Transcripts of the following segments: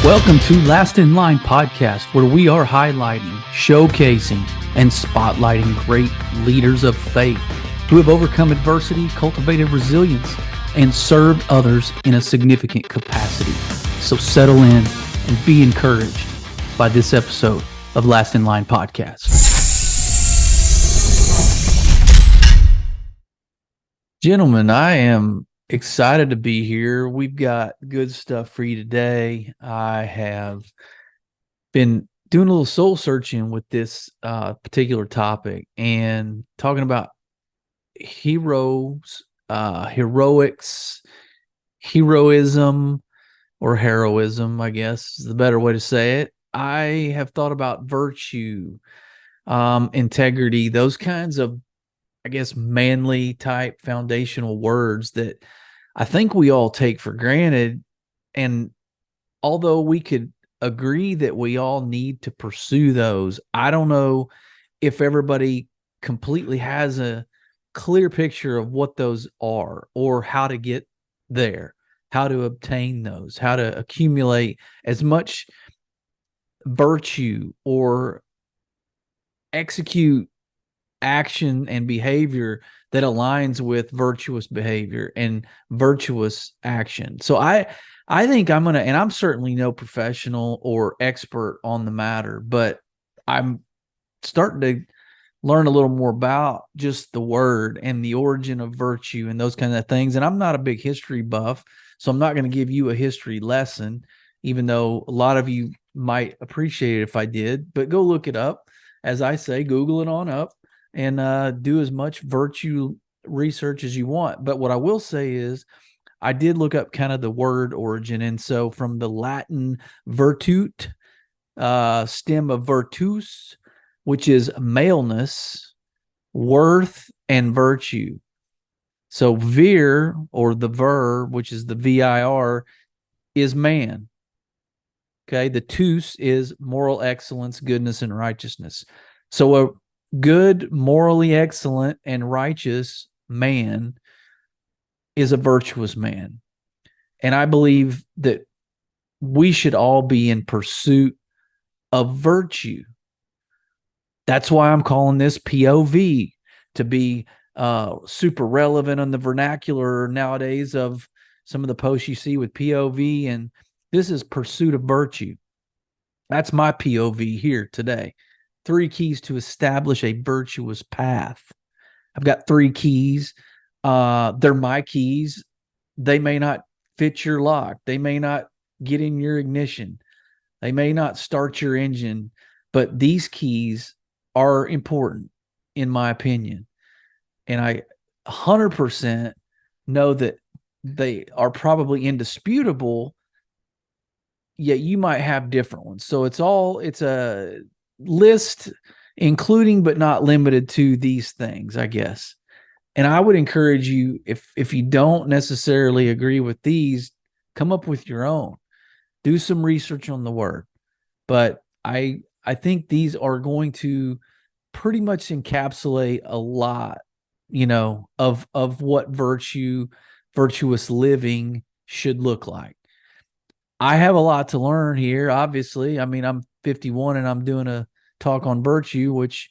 Welcome to Last in Line podcast, where we are highlighting, showcasing, and spotlighting great leaders of faith who have overcome adversity, cultivated resilience, and served others in a significant capacity. So settle in and be encouraged by this episode of Last in Line podcast. Gentlemen, I am excited to be here. We've got good stuff for you today. I have been doing a little soul searching with this particular topic and talking about heroes, heroics, heroism, or heroism, I guess is the better way to say it. I have thought about virtue, integrity, those kinds of, I guess, manly type foundational words that I think we all take for granted. And although we could agree that we all need to pursue those, I don't know if everybody completely has a clear picture of what those are or how to get there, how to obtain those, how to accumulate as much virtue or execute action and behavior that aligns with virtuous behavior and virtuous action. So I think I'm going to, and I'm certainly no professional or expert on the matter, but I'm starting to learn a little more about just the word and the origin of virtue and those kinds of things. And I'm not a big history buff, so I'm not going to give you a history lesson, even though a lot of you might appreciate it if I did, but go look it up. As I say, Google it on up and do as much virtue research as you want. But what I will say is I did look up kind of the word origin. And so from the Latin virtūt, stem of virtus, which is maleness, worth, and virtue. So vir, or the verb, which is the vir, is man. Okay, the tous is moral excellence, goodness, and righteousness. So a good, morally excellent, and righteous man is a virtuous man. And I believe that we should all be in pursuit of virtue. That's why I'm calling this POV, to be super relevant on the vernacular nowadays of some of the posts you see with POV. And this is pursuit of virtue. That's my POV here today. 3 keys to establish a virtuous path. I've got 3 keys. They're my keys. They may not fit your lock. They may not get in your ignition. They may not start your engine, but these keys are important, in my opinion. And I 100% know that they are probably indisputable, yet you might have different ones. So it's a list including but not limited to these things, I guess. And I would encourage you, if you don't necessarily agree with these, come up with your own. Do some research on the word. But I think these are going to pretty much encapsulate a lot, of what virtuous living should look like. I have a lot to learn here, obviously. I mean, I'm 51 and I'm doing a talk on virtue, which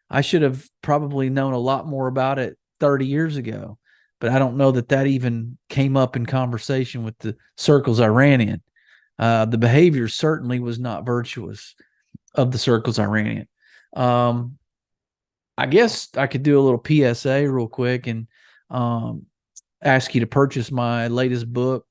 I should have probably known a lot more about it 30 years ago, but I don't know that even came up in conversation with the circles I ran in. The behavior certainly was not virtuous of the circles I ran in. I guess I could do a little PSA real quick and ask you to purchase my latest book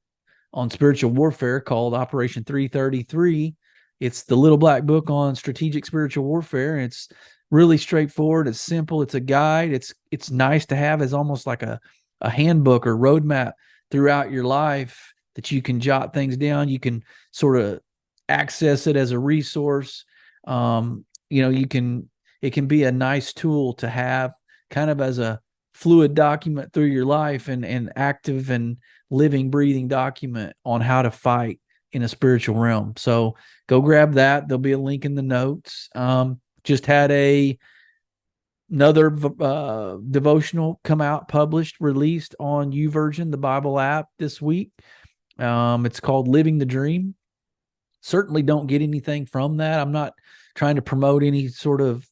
on spiritual warfare called Operation 333. It's the little black book on strategic spiritual warfare. It's really straightforward. It's simple. It's a guide. It's nice to have as almost like a handbook or roadmap throughout your life that you can jot things down. You can sort of access it as a resource. It can be a nice tool to have kind of as a fluid document through your life and active and living, breathing document on how to fight in a spiritual realm. So go grab that. There'll be a link in the notes. Just had another devotional come out, published, released on YouVersion, the Bible app, this week. It's called Living the Dream. Certainly don't get anything from that. I'm not trying to promote any sort of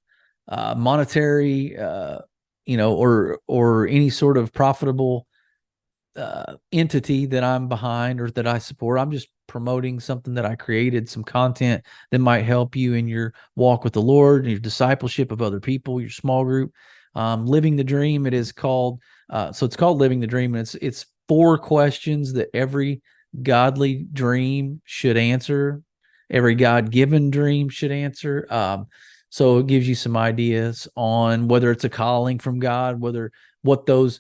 monetary, or any sort of profitable entity that I'm behind or that I support. I'm just promoting something that I created, some content that might help you in your walk with the Lord, your discipleship of other people, your small group. Living the Dream, it is called. So it's called Living the Dream, and it's 4 questions that every godly dream should answer, every God-given dream should answer. So it gives you some ideas on whether it's a calling from God, what those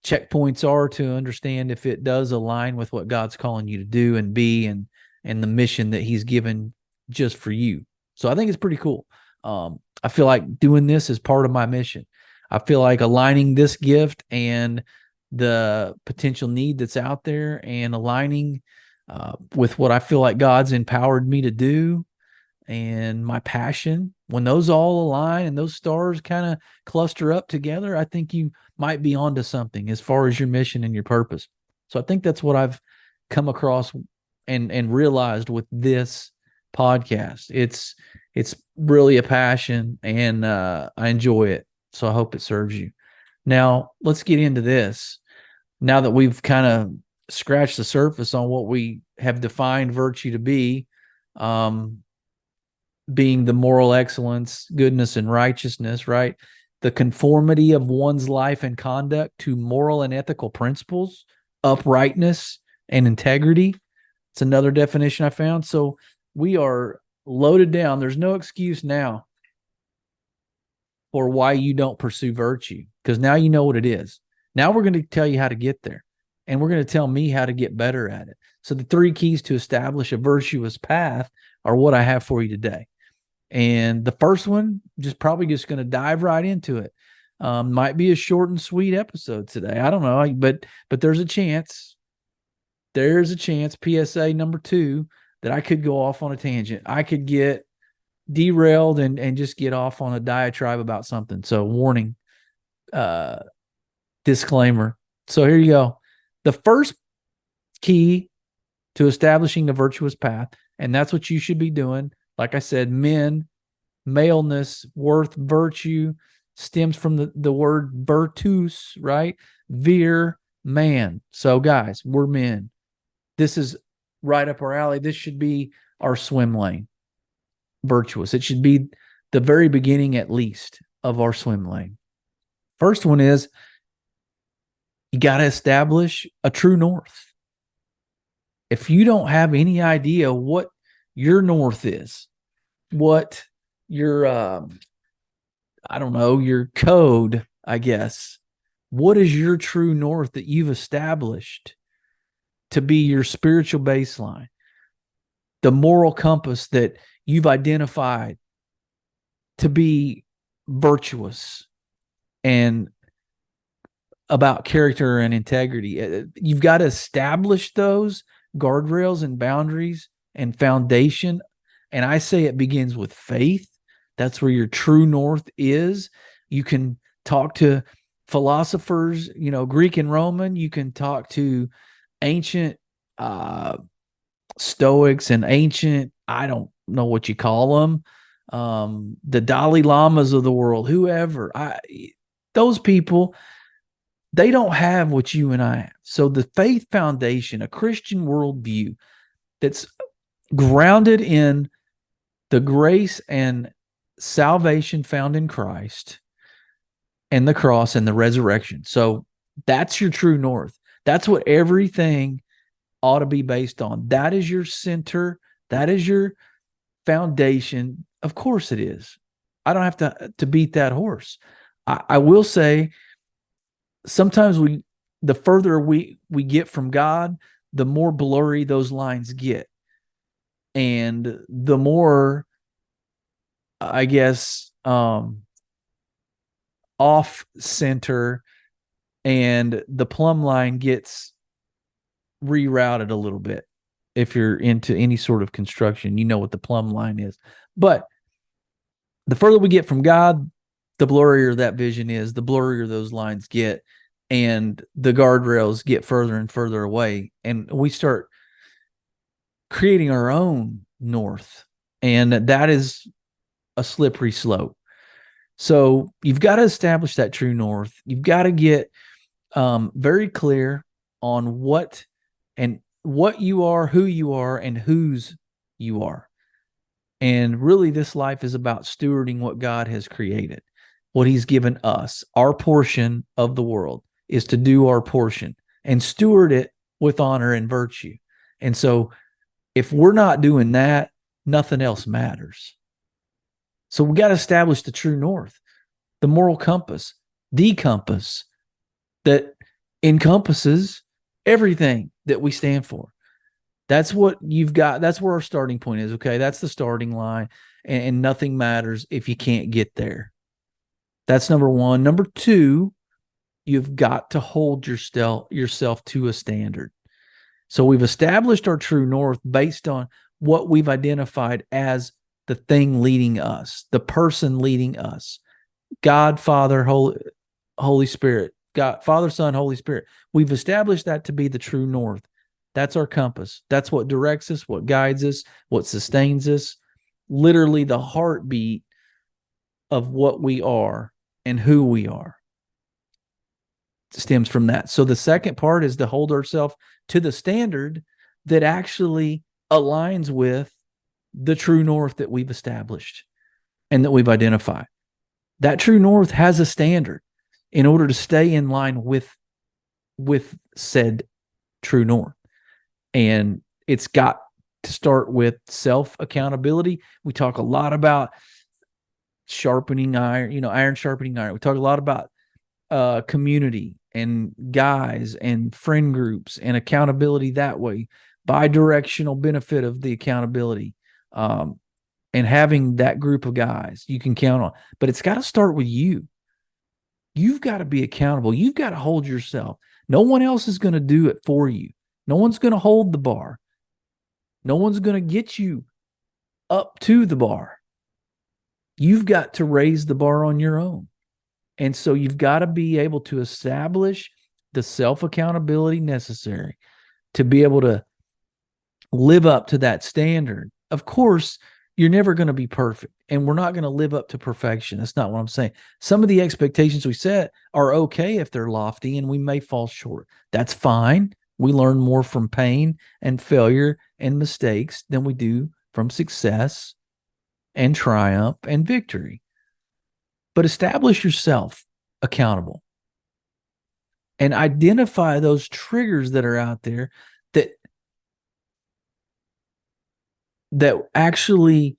checkpoints are to understand if it does align with what God's calling you to do and be, and the mission that He's given just for you. So I think it's pretty cool. I feel like doing this is part of my mission. I feel like aligning this gift and the potential need that's out there and aligning with what I feel like God's empowered me to do and my passion, when those all align and those stars kind of cluster up together, I think you might be onto something as far as your mission and your purpose. So I think that's what I've come across and realized with this podcast. It's really a passion, and I enjoy it. So I hope it serves you. Now let's get into this. Now that we've kind of scratched the surface on what we have defined virtue to be, being the moral excellence, goodness, and righteousness, right? The conformity of one's life and conduct to moral and ethical principles, uprightness, and integrity. It's another definition I found. So we are loaded down. There's no excuse now for why you don't pursue virtue, because now you know what it is. Now we're going to tell you how to get there, and we're going to tell me how to get better at it. So the 3 keys to establish a virtuous path are what I have for you today. And the first one, probably just going to dive right into it. Might be a short and sweet episode today. I don't know, but there's a chance. There's a chance, PSA number 2, that I could go off on a tangent. I could get derailed and just get off on a diatribe about something. So warning, disclaimer. So here you go. The first key to establishing a virtuous path, and that's what you should be doing. Like I said, maleness, worth, virtue stems from the word virtūs, right? Man. So guys, we're men. This is right up our alley. This should be our swim lane. Virtuous. It should be the very beginning, at least, of our swim lane. First one is you got to establish a true north. If you don't have any idea what your north is, what your I don't know, your code, I guess, what is your true north that you've established to be your spiritual baseline, the moral compass that you've identified to be virtuous and about character and integrity? You've got to establish those guardrails and boundaries and foundation. And I say it begins with faith. That's where your true north is. You can talk to philosophers, Greek and Roman. You can talk to ancient Stoics and ancient, I don't know what you call them, the Dalai Lamas of the world, whoever. Those people, they don't have what you and I have. So the faith foundation, a Christian worldview that's grounded in the grace and salvation found in Christ and the cross and the resurrection. So that's your true north. That's what everything ought to be based on. That is your center. That is your foundation. Of course it is. I don't have to beat that horse. I will say sometimes the further we get from God, the more blurry those lines get. And the more, I guess, off center, and the plumb line gets rerouted a little bit. If you're into any sort of construction, you know what the plumb line is. But the further we get from God, the blurrier that vision is, the blurrier those lines get, and the guardrails get further and further away. And we start creating our own north. And that is a slippery slope. So you've got to establish that true north. You've got to get very clear on what you are, who you are, and whose you are. And really, this life is about stewarding what God has created, what he's given us. Our portion of the world is to do our portion and steward it with honor and virtue. And so if we're not doing that, nothing else matters. So we got to establish the true north, the moral compass, the compass that encompasses everything that we stand for. That's what you've got. That's where our starting point is. Okay. That's the starting line, and nothing matters if you can't get there. That's number one. Number two, you've got to hold yourself to a standard. So we've established our true north based on what we've identified as the thing leading us, the person leading us. God, Father, Holy Spirit. God, Father, Son, Holy Spirit. We've established that to be the true north. That's our compass. That's what directs us, what guides us, what sustains us. Literally the heartbeat of what we are and who we are stems from that. So the second part is to hold ourselves to the standard that actually aligns with the true north that we've established and that we've identified. That true north has a standard in order to stay in line with said true north. And it's got to start with self-accountability. We talk a lot about sharpening iron, iron sharpening iron. We talk a lot about community and guys and friend groups and accountability that way, bi-directional benefit of the accountability, and having that group of guys you can count on. But it's got to start with you. You've got to be accountable. You've got to hold yourself. No one else is going to do it for you. No one's going to hold the bar. No one's going to get you up to the bar. You've got to raise the bar on your own. And so you've got to be able to establish the self-accountability necessary to be able to live up to that standard. Of course, you're never going to be perfect, and we're not going to live up to perfection. That's not what I'm saying. Some of the expectations we set are okay if they're lofty, and we may fall short. That's fine. We learn more from pain and failure and mistakes than we do from success and triumph and victory. But establish yourself accountable and identify those triggers that are out there that actually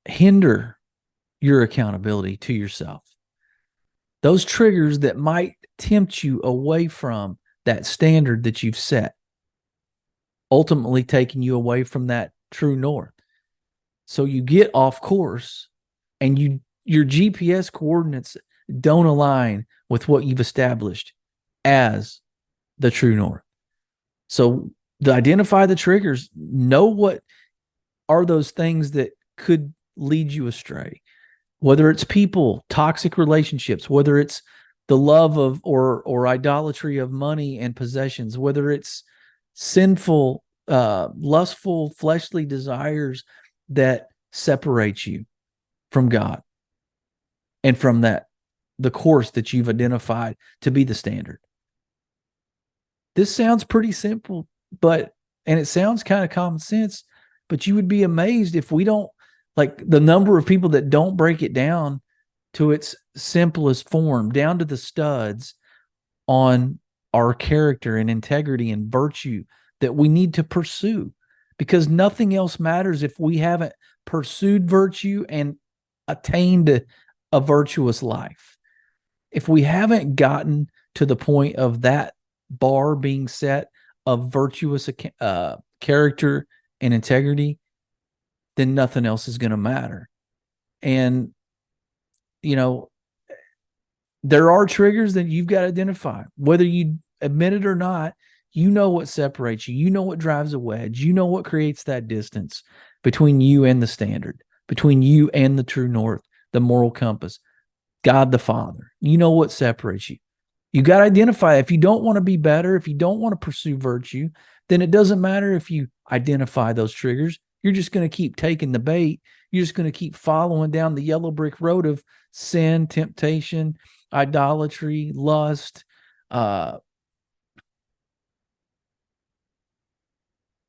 hinder your accountability to yourself. Those triggers that might tempt you away from that standard that you've set, ultimately taking you away from that true north. So you get off course and your GPS coordinates don't align with what you've established as the true north. So to identify the triggers, know what are those things that could lead you astray, whether it's people, toxic relationships, whether it's the love of or idolatry of money and possessions, whether it's sinful, lustful, fleshly desires that separate you from God and from the course that you've identified to be the standard. This sounds pretty simple, and it sounds kind of common sense, but you would be amazed if we don't, like the number of people that don't break it down to its simplest form, down to the studs on our character and integrity and virtue that we need to pursue, because nothing else matters if we haven't pursued virtue and attained a virtuous life. If we haven't gotten to the point of that bar being set of virtuous character and integrity, then nothing else is going to matter. And, there are triggers that you've got to identify, whether you admit it or not. You know what separates you. You know what drives a wedge. You know what creates that distance between you and the standard, between you and the true north, the moral compass, God the Father. You know what separates you. You got to identify. If you don't want to be better, if you don't want to pursue virtue, then it doesn't matter if you identify those triggers. You're just going to keep taking the bait. You're just going to keep following down the yellow brick road of sin, temptation, idolatry, lust, all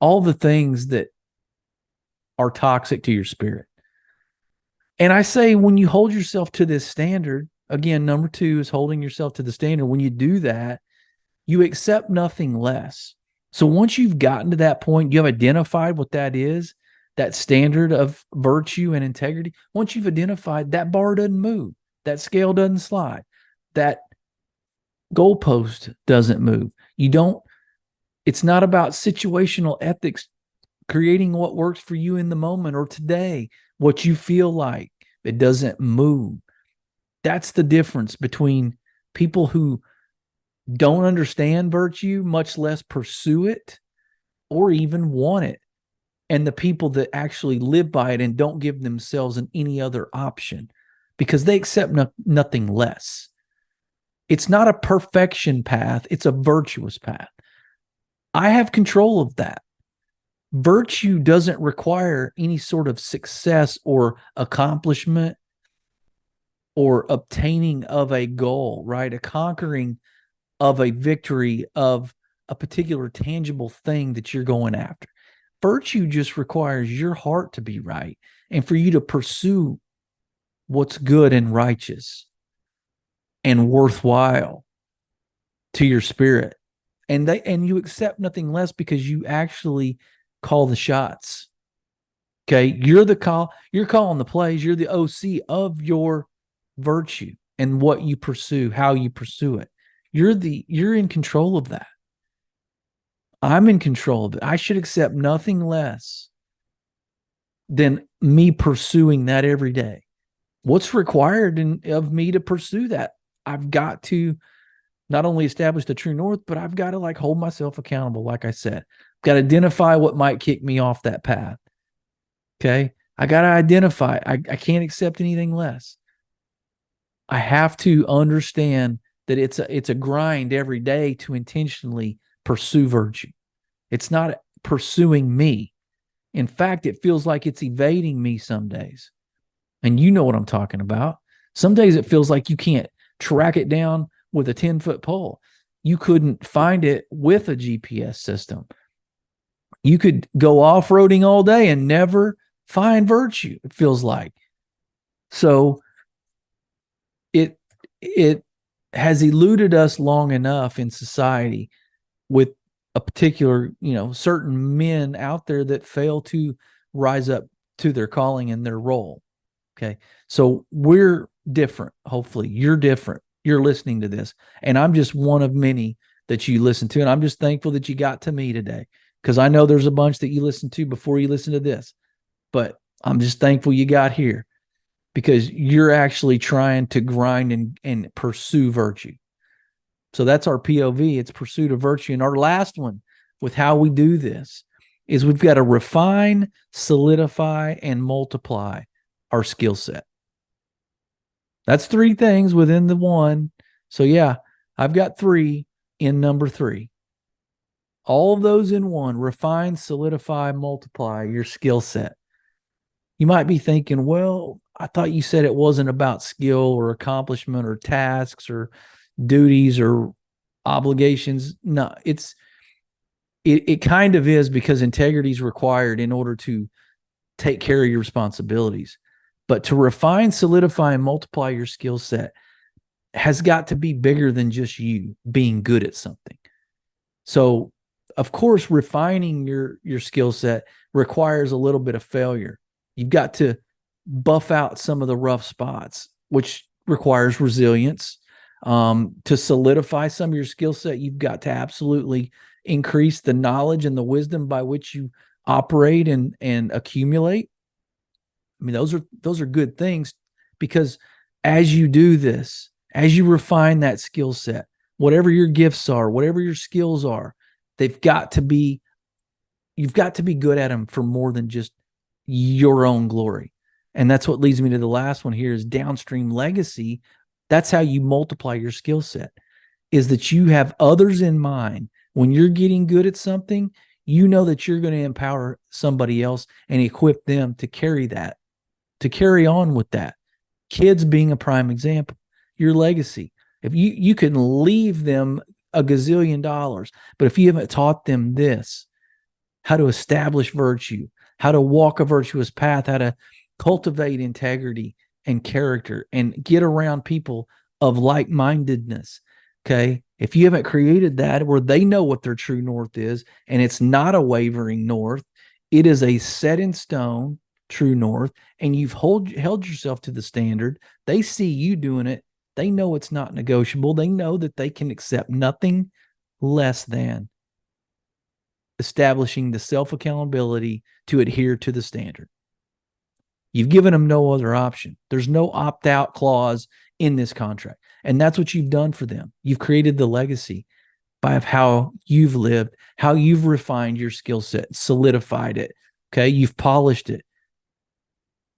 the things that are toxic to your spirit. And I say, when you hold yourself to this standard, again, number 2 is holding yourself to the standard. When you do that, you accept nothing less. So once you've gotten to that point, you have identified what that is, that standard of virtue and integrity. Once you've identified, that bar doesn't move, that scale doesn't slide, that goalpost doesn't move. It's not about situational ethics, creating what works for you in the moment or today, what you feel like. It doesn't move. That's the difference between people who don't understand virtue, much less pursue it or even want it, and the people that actually live by it and don't give themselves any other option because they accept nothing less. It's not a perfection path. It's a virtuous path. I have control of that. Virtue doesn't require any sort of success or accomplishment or obtaining of a goal, right? A conquering of a victory of a particular tangible thing that you're going after. Virtue just requires your heart to be right and for you to pursue what's good and righteous and worthwhile to your spirit. And you accept nothing less because you actually call the shots. Okay, you're calling the plays, you're the OC of your virtue and what you pursue, how you pursue it. You're in control of that. I'm in control of it. I should accept nothing less than me pursuing that every day. What's required of me to pursue that? I've got to not only establish the true north, but I've got to hold myself accountable. Like I said, I've got to identify what might kick me off that path. Okay. I got to identify. I can't accept anything less. I have to understand that it's a grind every day to intentionally pursue virtue. It's not pursuing me. In fact, it feels like it's evading me some days. And you know what I'm talking about. Some days it feels like you can't track it down with a 10-foot pole. You couldn't find it with a GPS system. You could go off-roading all day and never find virtue, it feels like. So it has eluded us long enough in society with a particular, certain men out there that fail to rise up to their calling and their role. Okay. So we're different. Hopefully you're different. You're listening to this, and I'm just one of many that you listen to. And I'm just thankful that you got to me today, because I know there's a bunch that you listened to before you listen to this, but I'm just thankful you got here because you're actually trying to grind and pursue virtue. So that's our POV. It's pursuit of virtue. And our last one with how we do this is we've got to refine, solidify, and multiply our skill set. That's 3 things within the one. So yeah, I've got 3 in number 3. All of those in one: refine, solidify, multiply your skill set. You might be thinking, well, I thought you said it wasn't about skill or accomplishment or tasks or duties or obligations. No, it kind of is, because integrity is required in order to take care of your responsibilities. But to refine, solidify, and multiply your skill set has got to be bigger than just you being good at something. So, of course, refining your skill set requires a little bit of failure. You've got to buff out some of the rough spots, which requires resilience. To solidify some of your skill set, you've got to absolutely increase the knowledge and the wisdom by which you operate and accumulate. I mean, those are good things, because as you do this, as you refine that skill set, whatever your gifts are, whatever your skills are, you've got to be good at them for more than just your own glory. And that's what leads me to the last one here, is downstream legacy. That's how you multiply your skill set, is that you have others in mind. When you're getting good at something, you know that you're going to empower somebody else and equip them to carry that, to carry on with that. Kids being a prime example, your legacy. If you can leave them a gazillion dollars, but if you haven't taught them this, how to establish virtue, how to walk a virtuous path, how to cultivate integrity and character and get around people of like-mindedness. Okay. If you haven't created that where they know what their true north is, and it's not a wavering north, it is a set in stone true north, and you've held yourself to the standard. They see you doing it. They know it's not negotiable. They know that they can accept nothing less than establishing the self-accountability to adhere to the standard. You've given them no other option. There's no opt-out clause in this contract. And that's what you've done for them. You've created the legacy by how you've lived, how you've refined your skill set, solidified it. Okay. You've polished it.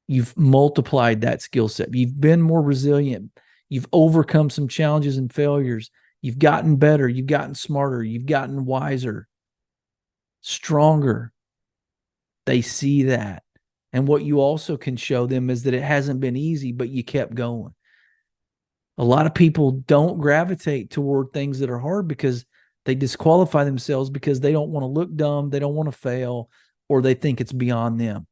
You've multiplied that skill set. You've been more resilient. You've overcome some challenges and failures. You've gotten better. You've gotten smarter. You've gotten wiser, stronger. They see that. And what you also can show them is that it hasn't been easy, but you kept going. A lot of people don't gravitate toward things that are hard because they disqualify themselves because they don't want to look dumb, they don't want to fail, or they think it's beyond them.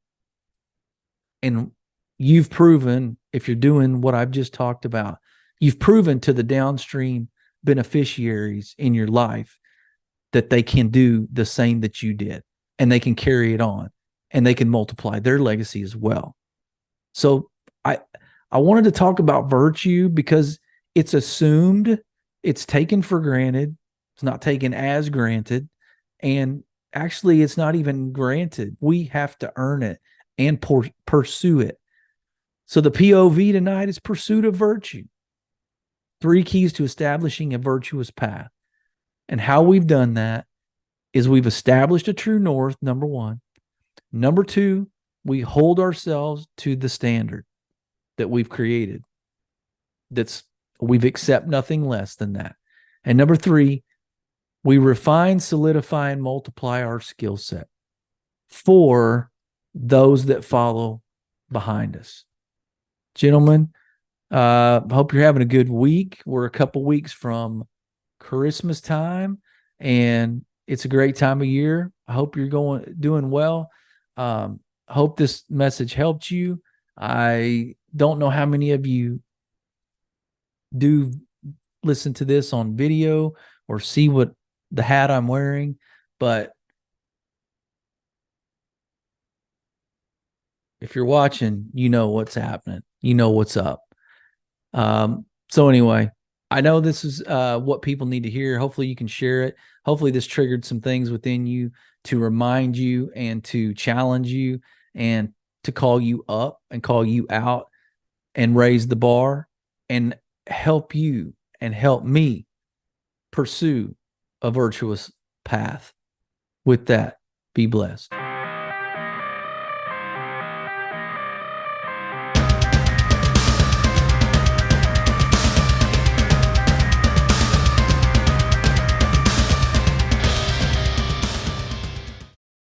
And you've proven, if you're doing what I've just talked about, you've proven to the downstream beneficiaries in your life that they can do the same that you did, and they can carry it on, and they can multiply their legacy as well. So I wanted to talk about virtue because it's assumed, it's taken for granted, it's not taken as granted, and actually it's not even granted. We have to earn it and pursue it. So the POV tonight is pursuit of virtue. 3 keys to establishing a virtuous path. And how we've done that is we've established a true north, number 1. Number 2, we hold ourselves to the standard that we've created. We've accept nothing less than that. And number 3, we refine, solidify, and multiply our skill set for those that follow behind us. Gentlemen, hope you're having a good week. We're a couple weeks from Christmas time, and it's a great time of year. I hope you're doing well. Hope this message helped you. I don't know how many of you do listen to this on video or see what the hat I'm wearing, but if you're watching, you know what's happening. You know what's up. So anyway, I know this is what people need to hear. Hopefully you can share it. Hopefully this triggered some things within you to remind you and to challenge you and to call you up and call you out and raise the bar and help you and help me pursue a virtuous path. With that, be blessed.